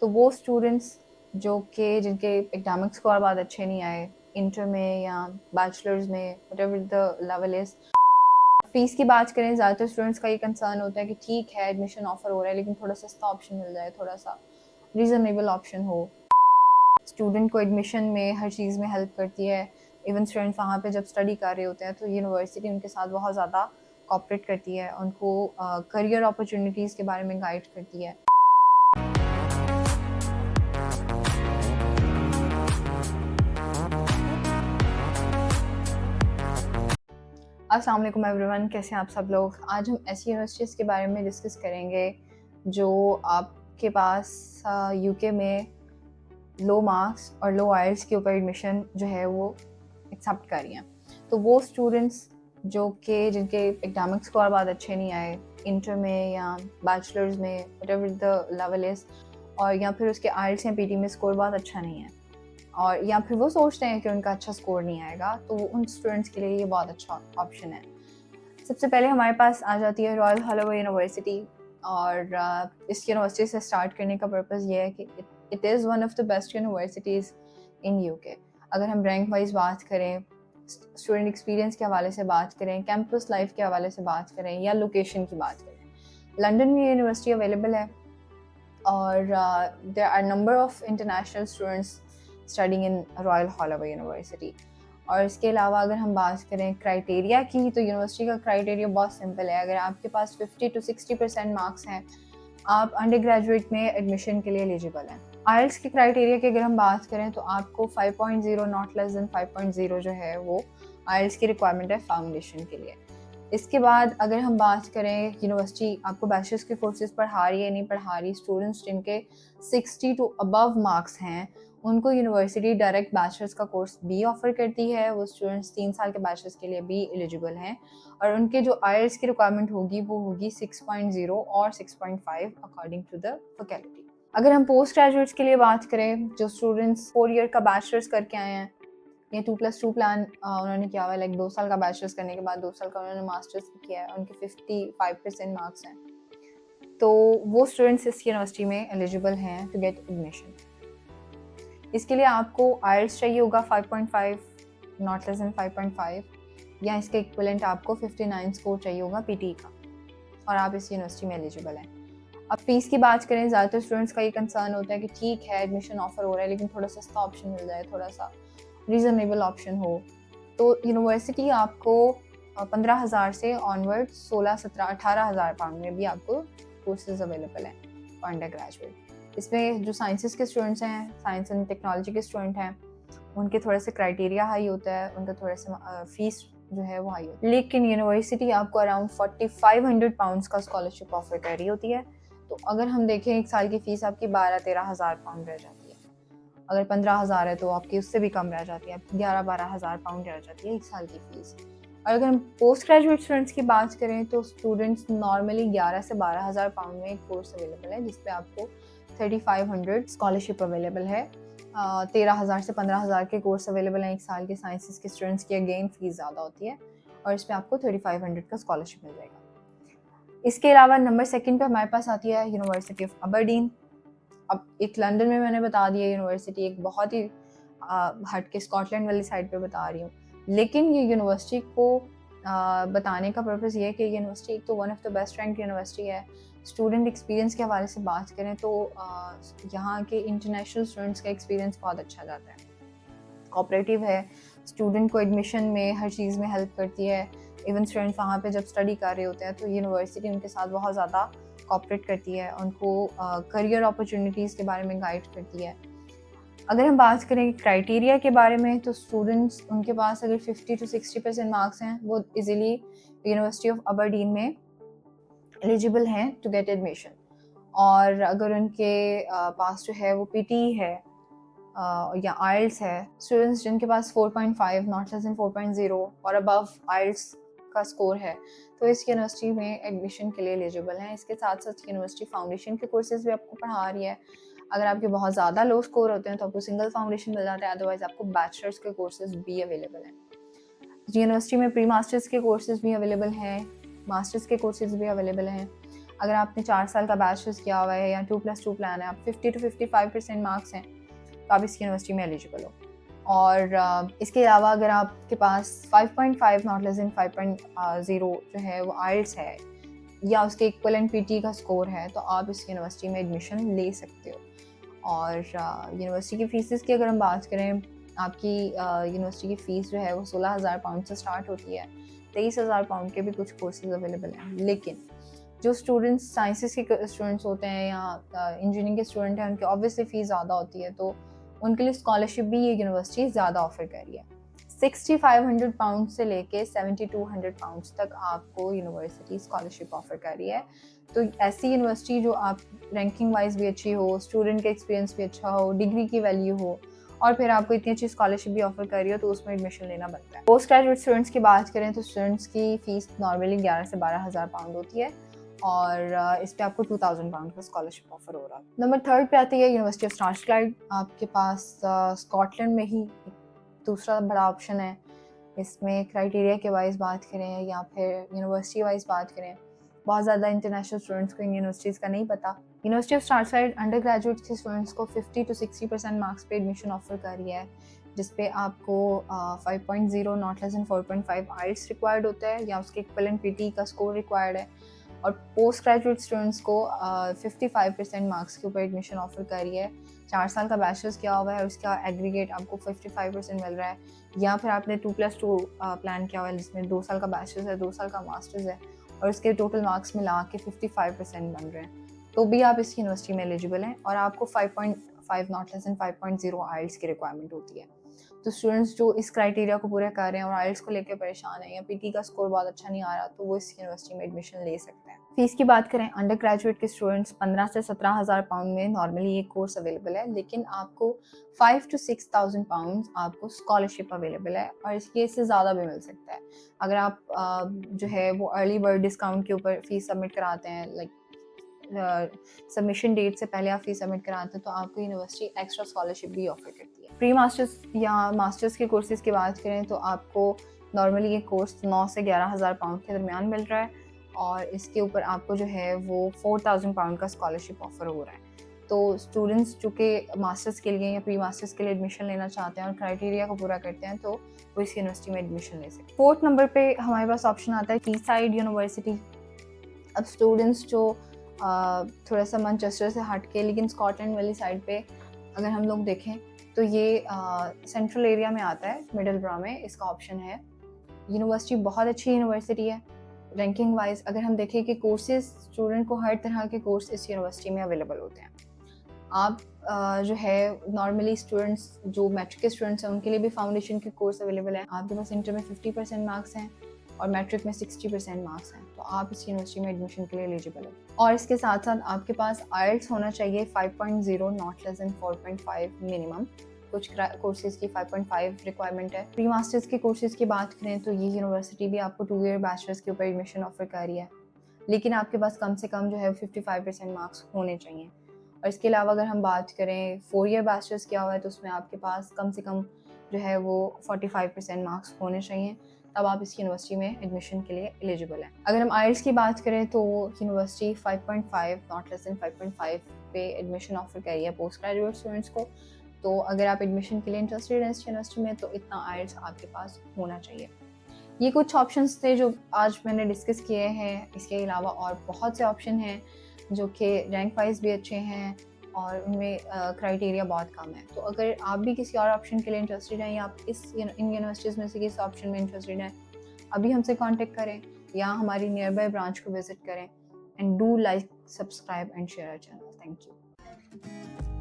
तो वो स्टूडेंट्स जो कि जिनके एकेडमिक स्कोर बहुत अच्छे नहीं आए इंटर में या बैचलर्स में, whatever the level is. Fees की बात करें, ज़्यादातर स्टूडेंट्स का ये कंसर्न होता है कि ठीक है एडमिशन ऑफर हो रहा है लेकिन थोड़ा सस्ता ऑप्शन मिल जाए, थोड़ा सा रीज़नेबल ऑप्शन हो। स्टूडेंट को एडमिशन में हर चीज़ में हेल्प करती है। इवन स्टूडेंट्स वहाँ पे जब स्टडी कर रहे होते हैं तो यूनिवर्सिटी उनके साथ बहुत ज़्यादा कोऑपरेट करती है, उनको करियर अपॉर्चुनिटीज़ के बारे में गाइड करती है। अस्सलाम वालेकुम एवरीवन, कैसे हैं आप सब लोग। आज हम ऐसी यूनिवर्सिटीज़ के बारे में डिस्कस करेंगे जो आपके पास यूके में लो मार्क्स और लो आइल्स के ऊपर एडमिशन जो है वो एक्सेप्ट कर रही हैं। तो वो स्टूडेंट्स जो कि जिनके एकेडमिक स्कोर बहुत अच्छे नहीं आए इंटर में या बैचलर्स में, व्हाटएवर द लेवल इज़, और या फिर उसके आइल्स या पीटी में स्कोर बहुत अच्छा नहीं है, और या फिर वो सोचते हैं कि उनका अच्छा स्कोर नहीं आएगा, तो उन स्टूडेंट्स के लिए ये बहुत अच्छा ऑप्शन है। सबसे पहले हमारे पास आ जाती है रॉयल हॉलोवे यूनिवर्सिटी, और इस यूनिवर्सिटी से स्टार्ट करने का पर्पज़ ये है कि it is one of the best universities in UK. अगर हम रैंक वाइज बात करें, स्टूडेंट एक्सपीरियंस के हवाले से बात करें, कैंपस लाइफ के हवाले से बात करें, या लोकेशन की बात करें, लंदन में यूनिवर्सिटी अवेलेबल है, और there are number of international students studying in Royal Holloway university. और इसके अलावा अगर हम बात करें क्राइटेरिया की, तो यूनिवर्सिटी का क्राइटेरिया बहुत सिंपल है। अगर आपके पास 50 to 60% मार्क्स हैं, आप अंडर ग्रेजुएट में एडमिशन के लिए एलिजिबल हैं। आइल्स के क्राइटेरिया की अगर हम बात करें तो आपको 5.0 नॉट लेस देन 5.0 जो है वो आइल्स की रिक्वायरमेंट है फाउंडेशन के लिए। इसके बाद अगर हम बात करें, यूनिवर्सिटी आपको बैचलर्स के कोर्सेज पढ़ा रही है नहीं पढ़ा रही, स्टूडेंट्स जिनके 60 टू अबव मार्क्स हैं उनको यूनिवर्सिटी डायरेक्ट बैचलर्स का कोर्स भी ऑफर करती है। वो स्टूडेंट्स 3 साल के बैचलर्स के लिए भी एलिजिबल हैं, और उनके जो आइल्स की रिक्वायरमेंट होगी वो होगी 6.0 और 6.5 अकॉर्डिंग टू द फैकल्टी। अगर हम पोस्ट ग्रेजुएट्स के लिए बात करें, जो स्टूडेंट्स 4 ईयर का बैचलर्स करके आए हैं, ये 2+2 प्लान उन्होंने किया हुआ है, लाइक 2 साल का बैचलर्स करने के बाद 2 साल का उन्होंने मास्टर्स भी किया है, उनके 55% मार्क्स हैं, तो वो स्टूडेंट्स इस यूनिवर्सिटी में एलिजिबल हैं टू गेट एडमिशन। इसके लिए आपको आइल्स चाहिए होगा 5.5, नॉट लेस देन 5.5, या इसके इक्विवेलेंट आपको 59 स्कोर चाहिए होगा पीटी का, और आप इस यूनिवर्सिटी में एलिजिबल हैं। अब फीस की बात करें, ज़्यादातर स्टूडेंट्स का ये कंसर्न होता है कि ठीक है एडमिशन ऑफर हो रहा है लेकिन थोड़ा सस्ता ऑप्शन मिल जाए, थोड़ा सा रीज़नेबल ऑप्शन हो। तो यूनिवर्सिटी आपको 15,000 से ऑनवर्ड 16, 17, 18,000 पाउंड में भी आपको कोर्सेज अवेलेबल हैं फॉर अंडर ग्रेजुएट। इसमें जो साइंसेस के स्टूडेंट्स हैं, साइंस एंड टेक्नोलॉजी के स्टूडेंट हैं, उनके थोड़े से क्राइटेरिया हाई होता है, उनका थोड़ा सा फीस जो है वो हाई होती है, लेकिन यूनिवर्सिटी आपको अराउंड 4500 पाउंड्स का स्कॉलरशिप ऑफर कर रही होती है। तो अगर हम देखें, एक साल की फ़ीस आपकी 12-13,000 पाउंड रह जाती है। अगर 15,000 है तो आपकी उससे भी कम रह जाती है, 11-12,000 पाउंड रह जाती है एक साल की फ़ीस। और अगर हम पोस्ट ग्रेजुएट स्टूडेंट्स की बात करें तो स्टूडेंट्स नॉर्मली 11 से 12,000 पाउंड में एक कोर्स अवेलेबल है, जिसपे आपको 3500 स्कॉलरशिप अवेलेबल है। 13,000 से 15,000 के कोर्स अवेलेबल हैं एक साल के साइंसेस के स्टूडेंट्स की, अगेन फीस ज़्यादा होती है, और इस पर आपको 3500 का स्कॉलरशिप मिल जाएगा। इसके अलावा नंबर 2 पे हमारे पास आती है यूनिवर्सिटी ऑफ अबरडीन। अब एक लंदन में मैंने बता दिया यूनिवर्सिटी, एक बहुत ही हट के स्कॉटलैंड वाली साइड पे बता रही हूँ, लेकिन ये यूनिवर्सिटी को बताने का पर्पज़ ये है कि यूनिवर्सिटी एक तो one of the best rank university है। स्टूडेंट एक्सपीरियंस के हवाले से बात करें तो यहाँ के इंटरनेशनल स्टूडेंट्स का एक्सपीरियंस बहुत अच्छा जाता है, कोऑपरेटिव है, स्टूडेंट को एडमिशन में हर चीज़ में हेल्प करती है। इवन स्टूडेंट्स वहाँ पे जब स्टडी कर रहे होते हैं तो यूनिवर्सिटी उनके साथ बहुत ज़्यादा कोऑपरेट करती है, उनको करियर अपॉर्चुनिटीज़ के बारे में गाइड करती है। अगर हम बात करें क्राइटेरिया के बारे में, तो स्टूडेंट्स उनके पास अगर 50 to 60% मार्क्स हैं, वो इजीली यूनिवर्सिटी ऑफ अबरडीन में एलिजिबल हैं टू गेट एडमिशन। और अगर उनके पास जो है वो पीटी है या आइल्स है, स्टूडेंट्स जिनके पास 4.5 नॉट लेस देन 4.0 और अबव आइल्स का स्कोर है, तो इस यूनिवर्सिटी में एडमिशन के लिए एलिजिबल हैं। इसके साथ साथ यूनिवर्सिटी फाउंडेशन के कोर्सेज भी आपको पढ़ा रही है। अगर आपके बहुत ज़्यादा लो स्कोर होते हैं तो आपको सिंगल फाउंडेशन मिल जाता है, अदरवाइज आपको बैचलर्स के कोर्सेज भी अवेलेबल हैं। यूनिवर्सिटी में प्री मास्टर्स के कोर्सेज भी अवेलेबल हैं, मास्टर्स के कोर्सेज भी अवेलेबल हैं। अगर आपने 4 साल का बैचलर्स किया हुआ है या 2+2 प्लान है, आप 50 to 55% मार्क्स हैं, तो आप इस यूनिवर्सिटी में एलिजिबल हो। और इसके अलावा अगर आपके पास 5.5 नॉट लेस देन 5.0 जो है वो आइल्स है या उसके इक्वलेंट पीटी का स्कोर है, तो आप इस यूनिवर्सिटी में एडमिशन ले सकते हो। और यूनिवर्सिटी की फ़ीसेस की अगर हम बात करें, आपकी यूनिवर्सिटी की फ़ीस जो है वो 16,000 पाउंड से स्टार्ट होती है। 23,000 पाउंड के भी कुछ कोर्सेज अवेलेबल हैं। लेकिन जो स्टूडेंट्स साइंसेस के स्टूडेंट्स होते हैं या इंजीनियरिंग के स्टूडेंट हैं, उनकी ऑब्वियसली फ़ीस ज़्यादा होती है, तो उनके लिए स्कॉलरशिप भी ये यूनिवर्सिटी ज़्यादा ऑफर कर रही है। 6500 पाउंड से लेके 7200 पाउंड तक आपको यूनिवर्सिटी स्कॉलरशिप ऑफर कर रही है। तो ऐसी यूनिवर्सिटी जो आप रैंकिंग वाइज भी अच्छी हो, स्टूडेंट का एक्सपीरियंस भी अच्छा हो, डिग्री की वैल्यू हो और फिर आपको इतनी अच्छी स्कॉलरशिप भी ऑफर कर रही हो, तो उसमें एडमिशन लेना बनता है। पोस्ट ग्रेजुएट स्टूडेंट्स की बात करें तो स्टूडेंट्स की फ़ीस नॉर्मली 11 से 12,000 पाउंड होती है और इस पे आपको 2000 पाउंड का स्कॉलरशिप ऑफर हो रहा है। नंबर 3 पे आती है यूनिवर्सिटी ऑफ स्ट्राथक्लाइड। आपके पास स्कॉटलैंड में ही दूसरा बड़ा ऑप्शन है। इसमें क्राइटेरिया के वाइज बात करें या फिर यूनिवर्सिटी वाइज बात करें, बहुत ज़्यादा इंटरनेशनल स्टूडेंट्स को इन यूनिवर्सिटीज़ का नहीं पता। University of Strathclyde undergraduate के स्टूडेंट्स को 50 to 60% मार्क्स पे एडमिशन ऑफर कर रही है, जिसपे आपको 5.0 not less than 4.5 IELTS required होता है या उसके इक्विवेलेंट पीटी का स्कोर रिक्वायर्ड है। और पोस्ट ग्रेजुएट स्टूडेंट्स को 55% मार्क्स के ऊपर एडमिशन ऑफर कर रही है। 4 साल का बैचलर्स किया हुआ है, उसका एग्रीगेट आपको 55% मिल रहा है, या फिर आपने 2+2 प्लान किया हुआ है जिसमें 2 साल का बैचलर्स है, 2 साल का मास्टर्स है और उसके टोटल मार्क्स मिला के 55% बन रहे हैं, तो भी आप इस यूनिवर्सिटी में एलिजिबल हैं। और आपको 5.5 नॉट लेस देन 5.0 आइल्स की रिक्वायरमेंट होती है। तो स्टूडेंट्स जो इस क्राइटेरिया को पूरा कर रहे हैं और आइल्स को लेकर परेशान हैं या पीटी का स्कोर बहुत अच्छा नहीं आ रहा, तो वो इस यूनिवर्सिटी में एडमिशन ले सकते हैं। फीस की बात करें, अंडर ग्रेजुएट के स्टूडेंट्स 15 से 17,000 पाउंड में नॉर्मली ये कोर्स अवेलेबल है, लेकिन आपको 5 to 6,000 पाउंड आपको स्कॉलरशिप अवेलेबल है और इसके इससे ज़्यादा भी मिल सकता है। अगर आप जो है वो अर्ली बर्ड डिस्काउंट के ऊपर फीस सबमिट कराते हैं, लाइक सबमिशन डेट से पहले आप फीस सबमिट कराते हैं, तो आपको यूनिवर्सिटी एक्स्ट्रा स्कॉलरशिप भी ऑफर करती है। प्री मास्टर्स या मास्टर्स के कोर्सेज की बात करें तो आपको नॉर्मली ये कोर्स 9 से 11,000 पाउंड के दरमियान मिल रहा है और इसके ऊपर आपको जो है वो 4,000 पाउंड का स्कॉलरशिप ऑफर हो रहा है। तो स्टूडेंट्स जो कि मास्टर्स के लिए या प्री मास्टर्स के लिए एडमिशन लेना चाहते हैं और क्राइटेरिया को पूरा करते हैं, तो वो इस यूनिवर्सिटी में एडमिशन ले सकते हैं। 4th नंबर पे हमारे पास ऑप्शन आता है टीसाइड यूनिवर्सिटी। अब स्टूडेंट्स जो थोड़ा सा मैनचेस्टर से हट के लेकिन स्कॉटलैंड वाली साइड पे अगर हम लोग देखें तो ये सेंट्रल एरिया में आता है, मिडलब्रा में इसका ऑप्शन है। यूनिवर्सिटी बहुत अच्छी यूनिवर्सिटी है रैंकिंग वाइज। अगर हम देखें कि कोर्सेज स्टूडेंट को हर तरह के कोर्स इस यूनिवर्सिटी में अवेलेबल होते हैं। आप जो है नॉर्मली स्टूडेंट्स जो मैट्रिक के स्टूडेंट्स हैं उनके लिए भी फाउंडेशन के कोर्स अवेलेबल है। आपके पास इंटर में 50% मार्क्स हैं और मैट्रिक में 60% मार्क्स हैं, तो आप इस यूनिवर्सिटी में एडमिशन के लिए एलिजिबल है। और इसके साथ साथ आपके पास आइल्स होना चाहिए 5.0 नॉट लेस देन 4.5 मिनिमम। कुछ कोर्सेज की 5.5 रिक्वायरमेंट है। प्री मास्टर्स के कोर्सेज की बात करें तो ये यूनिवर्सिटी भी आपको 2 ईयर बैचलर्स के ऊपर एडमिशन ऑफर कर रही है, लेकिन आपके पास कम से कम जो है 55% मार्क्स होने चाहिए। और इसके अलावा अगर हम बात करें 4 ईयर बैचलर्स किया हुआ है तो उसमें आपके पास कम से कम जो है वो 45% मार्क्स होने चाहिए, तब आप इस यूनिवर्सिटी में एडमिशन के लिए एलिजिबल हैं। अगर हम आइल्स की बात करें तो यूनिवर्सिटी 5.5 नॉट लेस देन 5.5 पे एडमिशन ऑफर कर रही है पोस्ट ग्रेजुएट स्टूडेंट्स को। तो अगर आप एडमिशन के लिए इंटरेस्टेड हैं इस यूनिवर्सिटी में, तो इतना आइल्स आपके पास होना चाहिए। ये कुछ ऑप्शंस थे जो आज मैंने डिस्कस किए हैं। इसके अलावा और बहुत से ऑप्शन हैं जो कि रैंक वाइज भी अच्छे हैं और उनमें क्राइटेरिया बहुत कम है। तो अगर आप भी किसी और ऑप्शन के लिए इंटरेस्टेड हैं या आप इन यूनिवर्सिटीज़ में से किसी ऑप्शन में इंटरेस्टेड हैं, अभी हमसे कांटेक्ट करें या हमारी नियर बाय ब्रांच को विजिट करें। And do like, subscribe and share our channel. Thank you.